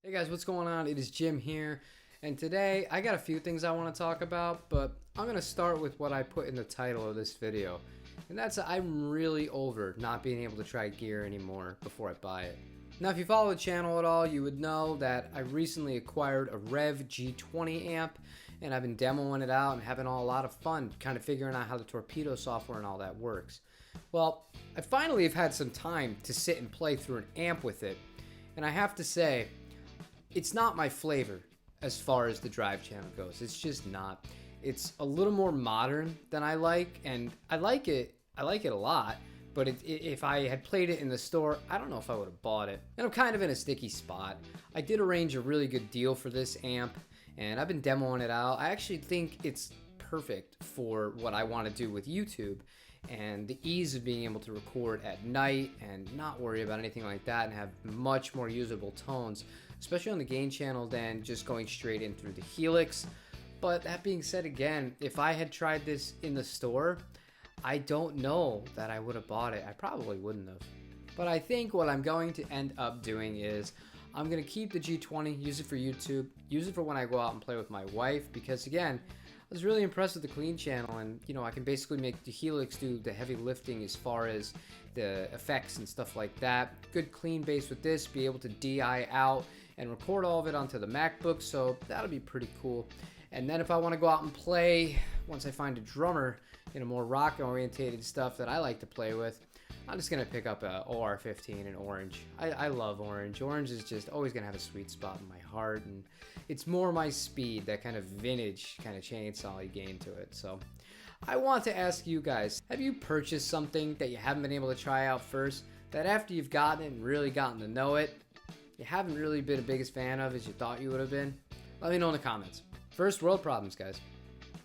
Hey guys, what's going on? It is Jim here, and today I got a few things I want to talk about, but I'm going to start with what I put in the title of this video, and that's I'm really over not being able to try gear anymore before I buy it. Now, if you follow the channel at all, you would know that I recently acquired a Rev G20 amp, and I've been demoing it out and having a lot of fun kind of figuring out how the torpedo software and all that works. Well, I finally have had some time to sit and play through an amp with it, and I have to say, it's not my flavor as far as the drive channel goes. It's just not. It's a little more modern than I like, and I like it a lot, but if I had played it in the store, I don't know if I would have bought it. And I'm kind of in a sticky spot. I did arrange a really good deal for this amp, and I've been demoing it out. I actually think it's perfect for what I want to do with YouTube and the ease of being able to record at night and not worry about anything like that and have much more usable tones, especially on the gain channel, than just going straight in through the Helix. But that being said, again, if I had tried this in the store, I don't know that I would have bought it. I probably wouldn't have. But I think what I'm going to end up doing is I'm going to keep the G20, use it for YouTube, use it for when I go out and play with my wife, because again, I was really impressed with the clean channel, and I can basically make the Helix do the heavy lifting as far as the effects and stuff like that. Good clean bass with this, be able to DI out and record all of it onto the MacBook, so that'll be pretty cool. And then if I want to go out and play, once I find a drummer in a more rock orientated stuff that I like to play with, I'm just going to pick up a OR15 in orange. I love orange. Orange is just always going to have a sweet spot in my heart, and it's more my speed, that kind of vintage kind of chainsaw gain to it. So I want to ask you guys, have you purchased something that you haven't been able to try out first, that after you've gotten it and really gotten to know it, you haven't really been the biggest fan of as you thought you would have been? Let me know in the comments. First world problems, guys.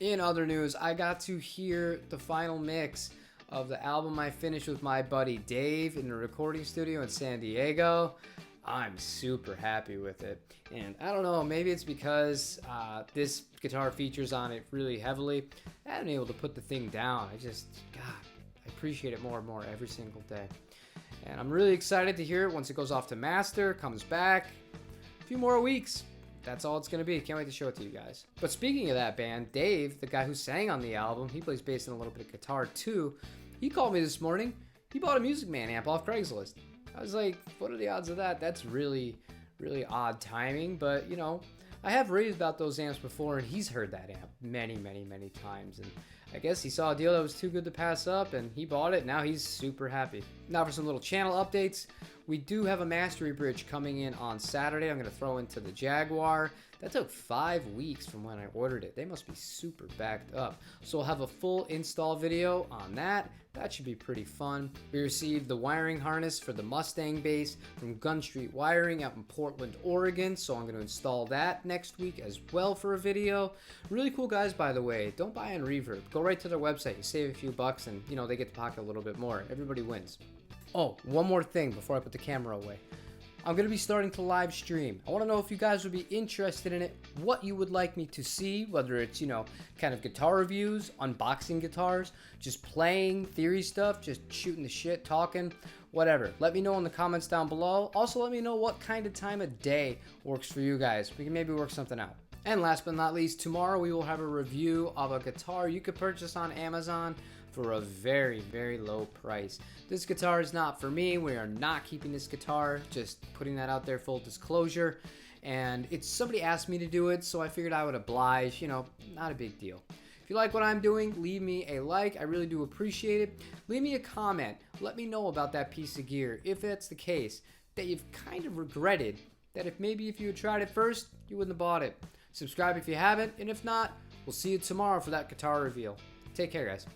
In other news, I got to hear the final mix of the album I finished with my buddy Dave in the recording studio in San Diego. I'm super happy with it, and I don't know, maybe it's because this guitar features on it really heavily. I haven't been able to put the thing down. God, I appreciate it more and more every single day, and I'm really excited to hear it once it goes off to master, comes back, a few more weeks. That's all it's going to be. Can't wait to show it to you guys. But speaking of that band, Dave, the guy who sang on the album, he plays bass and a little bit of guitar too. He called me this morning. He bought a Music Man amp off Craigslist. I was like, what are the odds of that? That's really, really odd timing. But, I have raved about those amps before, and he's heard that amp many, many, many times. And I guess he saw a deal that was too good to pass up, and he bought it. Now he's super happy. Now for some little channel updates. We do have a mastery bridge coming in on Saturday. I'm going to throw into the Jaguar. That took 5 weeks from when I ordered it. They must be super backed up. So we'll have a full install video on that. That should be pretty fun. We received the wiring harness for the Mustang bass from Gunstreet Wiring out in Portland, Oregon. So I'm going to install that next week as well for a video. Really cool guys, by the way. Don't buy on Reverb. Go right to their website. You save a few bucks, and they get to pocket a little bit more. Everybody wins. Oh, one more thing before I put the camera away. I'm going to be starting to live stream. I want to know if you guys would be interested in it, what you would like me to see, whether it's, kind of guitar reviews, unboxing guitars, just playing, theory stuff, just shooting the shit, talking, whatever. Let me know in the comments down below. Also, let me know what kind of time of day works for you guys. We can maybe work something out. And last but not least, tomorrow we will have a review of a guitar you could purchase on Amazon for a very, very low price. This guitar is not for me. We are not keeping this guitar, just putting that out there, full disclosure. And somebody asked me to do it, so I figured I would oblige, not a big deal. If you like what I'm doing, leave me a like. I really do appreciate it. Leave me a comment. Let me know about that piece of gear, if that's the case, that you've kind of regretted, that if you had tried it first, you wouldn't have bought it. Subscribe if you haven't, and if not, we'll see you tomorrow for that guitar reveal. Take care, guys.